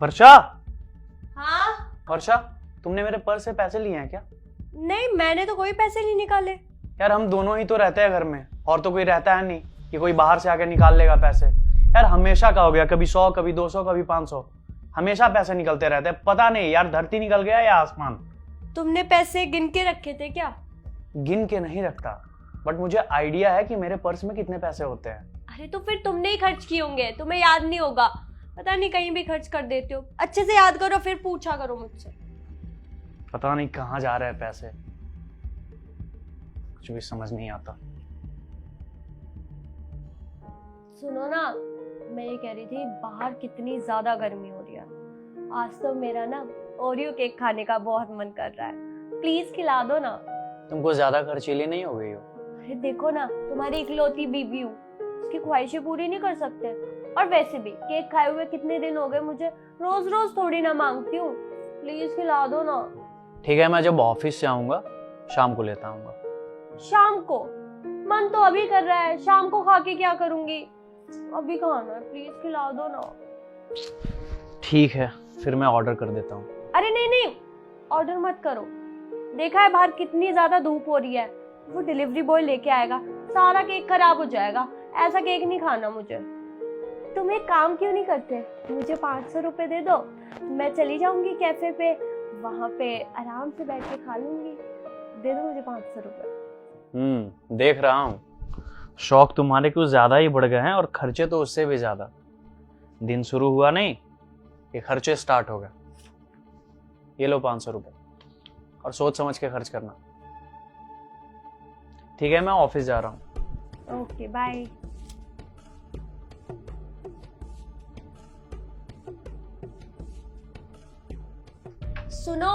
वर्षा। हाँ? वर्षा, तुमने मेरे पर्स से पैसे लिए हैं क्या? नहीं, मैंने तो कोई पैसे नहीं निकाले। यार हम दोनों ही तो रहते हैं घर में, और तो कोई रहता है नहीं कि कोई बाहर से आके निकाल लेगा पैसे। यार हमेशा का हो गया, कभी 100, कभी 200, कभी 500, हमेशा पैसे निकलते रहते हैं। पता नहीं यार, धरती निकल गया या आसमान। तुमने पैसे गिन के रखे थे क्या? गिन के नहीं रखता, बट मुझे आइडिया है कि मेरे पर्स में कितने पैसे होते हैं। अरे तो फिर तुमने ही खर्च किए होंगे, तुम्हें याद नहीं होगा। पता नहीं कहीं भी खर्च कर देते हो। अच्छे से याद करो, फिर पूछा करो मुझसे। पता नहीं कहाँ जा रहे हैं पैसे, कुछ भी समझ नहीं आता। सुनो ना, मैं ये कह रही थी, बाहर कितनी ज्यादा गर्मी हो रही है। आज तो मेरा ना ओरियो केक खाने का बहुत मन कर रहा है। प्लीज खिला दो ना। तुमको ज्यादा खर्चीली नहीं हो गई हो? अरे देखो ना, तुम्हारी इकलौती बीवी हूँ, उसकी ख्वाहिशें पूरी नहीं कर सकते। और वैसे भी केक खाए हुए कितने दिन हो गए मुझे, रोज रोज थोड़ी ना मांगती हूँ। प्लीज खिला दो ना। ठीक है, मैं जब ऑफिस से आऊंगा शाम को लेता आऊंगा। शाम को? मन तो अभी कर रहा है, शाम को खा के क्या करूंगी? अभी खाना है, प्लीज खिला दो ना। ठीक है, फिर मैं ऑर्डर कर देता हूँ। अरे नहीं नहीं, ऑर्डर मत करो। देखा है बाहर कितनी ज्यादा धूप हो रही है, वो डिलीवरी बॉय लेके आएगा, सारा केक खराब हो जाएगा। ऐसा केक नहीं खाना मुझे। तुम एक काम क्यों नहीं करते, मुझे 500 रुपए दे दो, मैं चली जाऊंगी कैफे पे, वहां पे आराम से बैठ के खा लूंगी। दे दो मुझे 500 रुपए। देख रहा हूँ, शौक तुम्हारे कुछ ज्यादा ही बढ़ गए हैं और खर्चे तो उससे भी ज्यादा। दिन शुरू हुआ नहीं, ये खर्चे स्टार्ट हो गए। ये लो 500 रुपए, और सोच समझ के खर्च करना। ठीक है, मैं ऑफिस जा रहा हूँ। Okay bye. सुनो,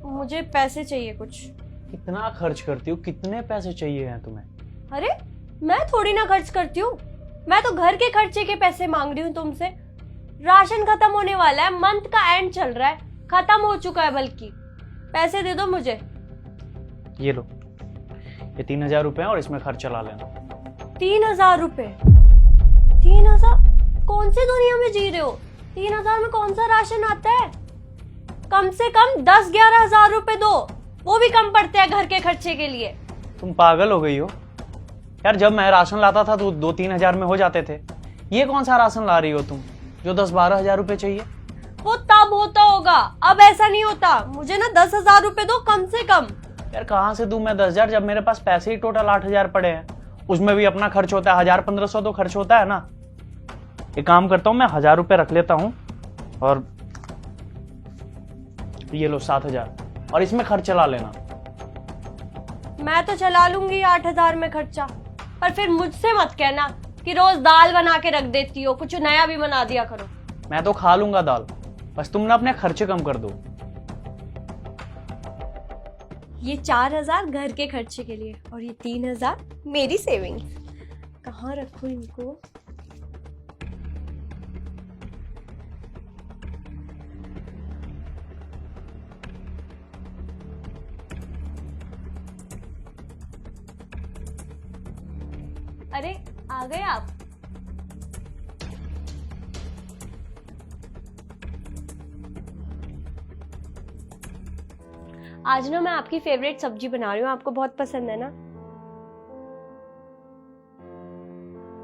मुझे पैसे चाहिए कुछ। कितना खर्च करती हो? कितने पैसे चाहिए हैं तुम्हें? अरे मैं थोड़ी ना खर्च करती हूँ, मैं तो घर के खर्चे के पैसे मांग रही हूँ तुमसे। राशन खत्म होने वाला है, मंथ का एंड चल रहा है, खत्म हो चुका है बल्कि। पैसे दे दो मुझे। ये लो, ये 3000 रुपए हैं और इसमें खर्च चला लेना। 3000 रुपए? 3000? कौन सी दुनिया में जी रहे हो? 3000 में कौन सा राशन आता है? कम से कम 10-11 हजार रुपए दो, वो भी कम पड़ते हैं घर के खर्चे के लिए। तुम पागल हो गई हो यार? जब मैं राशन लाता था तो 2-3 हजार में हो जाते थे। ये कौन सा राशन ला रही हो तुम जो 10-12 हजार रुपए चाहिए? वो तब होता होगा, अब ऐसा नहीं होता। मुझे ना 10,000 रुपए दो कम से कम। यार कहाँ से दूं मैं 10,000, जब मेरे पास पैसे ही टोटल 8,000 पड़े हैं। उसमें भी अपना खर्च होता है, 1000-1500 तो खर्च होता है ना। एक काम करता हूँ, मैं 1000 रुपए रख लेता हूँ, और ये लो 7,000, और इसमें खर्च चला लेना। मैं तो चला लूंगी 8,000 में खर्चा, पर फिर मुझसे मत कहना कि रोज दाल बना के रख देती हो, कुछ नया भी बना दिया करो। मैं तो खा लूंगा दाल, बस तुम ना अपने खर्चे कम कर दो। ये 4,000 घर के खर्चे के लिए, और ये 3,000 मेरी सेविंग्स। कहाँ रखूं इनको? अरे आ गए आप? आज ना मैं आपकी फेवरेट सब्जी बना रही हूँ, आपको बहुत पसंद है ना?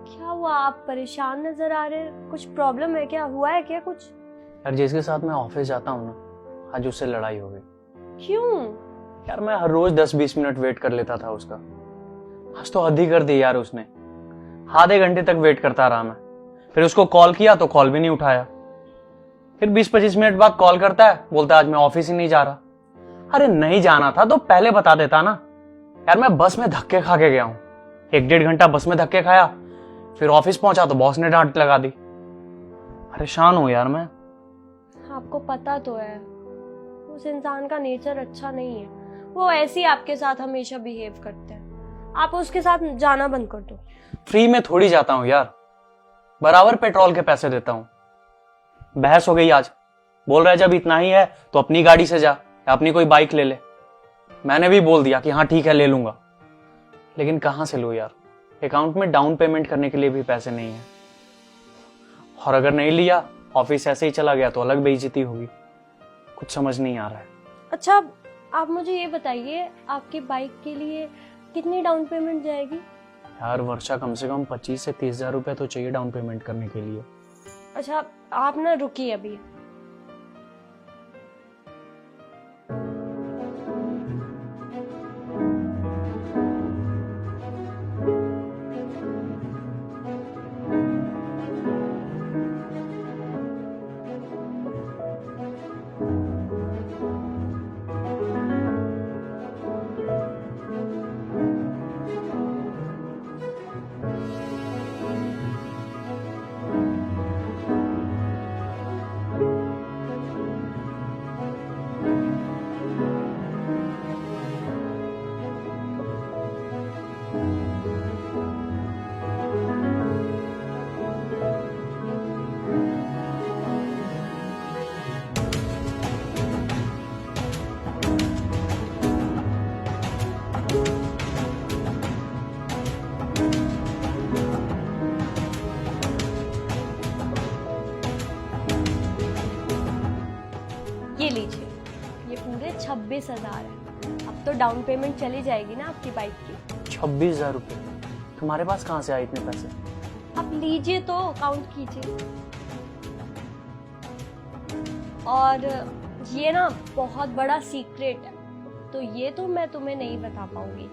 क्या हुआ, आप परेशान नजर आ रहे हैं? कुछ प्रॉब्लम है क्या? हुआ है क्या कुछ? यार जिसके साथ मैं ऑफिस जाता हूँ ना, आज उससे लड़ाई हो गई। क्यों? यार मैं हर रोज 10-20 मिनट वेट कर लेता था उसका, आज तो हद ही कर दी यार उसने। आधे घंटे तक वेट करता रहा मैं, फिर उसको कॉल किया तो कॉल भी नहीं उठाया। फिर 20-25 मिनट बाद कॉल करता है, बोलता है आज मैं ऑफिस ही नहीं जा रहा। अरे नहीं जाना था तो पहले बता देता ना यार। मैं बस में धक्के खा के गया हूँ, 1-1.5 घंटा बस में धक्के खाया, फिर ऑफिस पहुंचा तो बॉस ने डांट लगा दी। परेशान हूं यार मैं। आपको पता तो है उस इंसान का नेचर अच्छा नहीं है, वो ऐसे ही आपके साथ हमेशा बिहेव करते हैं। आप उसके साथ जाना बंद कर दो। फ्री में थोड़ी जाता हूँ यार, बराबर पेट्रोल के पैसे देता हूँ। बहस हो गई आज, बोल रहा है जब इतना ही है तो अपनी गाड़ी से जा या अपनी कोई बाइक ले ले। मैंने भी बोल दिया कि हाँ ठीक है ले लूंगा, लेकिन कहां से लूं यार? अकाउंट में डाउन पेमेंट करने के लिए भी पैसे नहीं है, और अगर नहीं लिया ऑफिस ऐसे ही चला गया तो अलग बेइज्जती होगी। कुछ समझ नहीं आ रहा है। अच्छा, आप मुझे ये बताइए, आपकी बाइक के लिए कितनी डाउन पेमेंट जाएगी? यार वर्षा, कम से कम 25 से 30 हजार रुपये तो चाहिए डाउन पेमेंट करने के लिए। अच्छा, आप ना रुकिए अभी। ये लीजिए, ये पूरे 26,000 है। अब तो डाउन पेमेंट चली जाएगी ना आपकी बाइक की। 26 हजार रुपये? तुम्हारे पास कहाँ से आए इतने पैसे? आप लीजिए तो काउंट कीजिए। और ये ना बहुत बड़ा सीक्रेट है, तो ये तो मैं तुम्हें नहीं बता पाऊंगी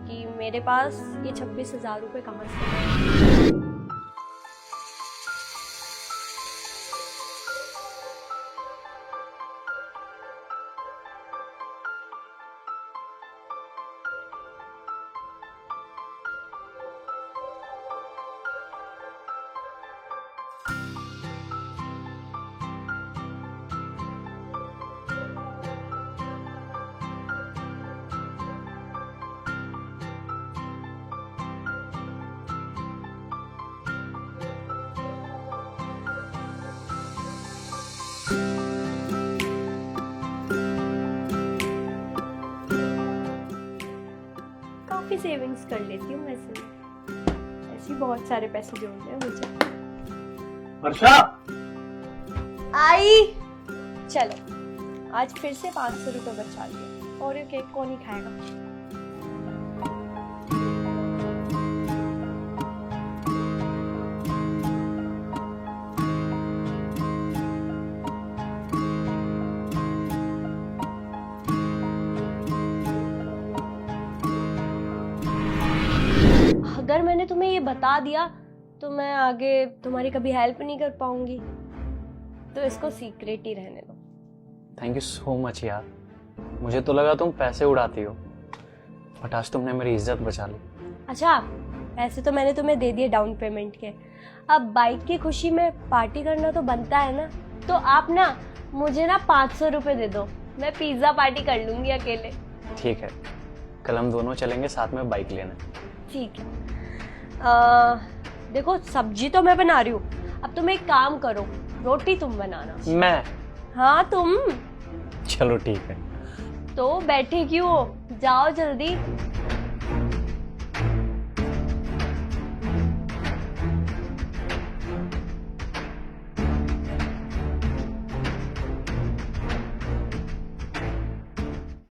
कि मेरे पास ये 26,000 रुपये कहाँ से आए। काफी सेविंग्स कर लेती हूँ वैसे। ऐसे बहुत सारे पैसे जोड़ने हैं मुझे। वर्षा, आई, चलो आज फिर से 500 रुपये बचा लिए। और ये केक कौन ही खाएगा? अगर मैंने तुम्हें ये बता दिया तो मैं आगे तुम्हारी कभी हेल्प नहीं कर पाऊंगी, तो इसको सीक्रेट ही रहने दो। थैंक यू सो मच यार। मुझे तो लगा तुम पैसे उड़ाती हो, बट आज तुमने मेरी इज्जत बचा ली। अच्छा, पैसे तो मैंने तुम्हें दे दिए डाउन पेमेंट के। अब बाइक की खुशी में पार्टी करना तो बनता है ना, तो आप ना मुझे ना 500 रुपये दे दो, मैं पिज्ज़ा पार्टी कर लूंगी अकेले। ठीक है, कल हम दोनों चलेंगे साथ में बाइक लेने। ठीक है। देखो सब्जी तो मैं बना रही हूँ, अब तुम एक काम करो, रोटी तुम बनाना। मैं? हाँ तुम। चलो ठीक है। तो बैठे क्यों हो, जाओ जल्दी।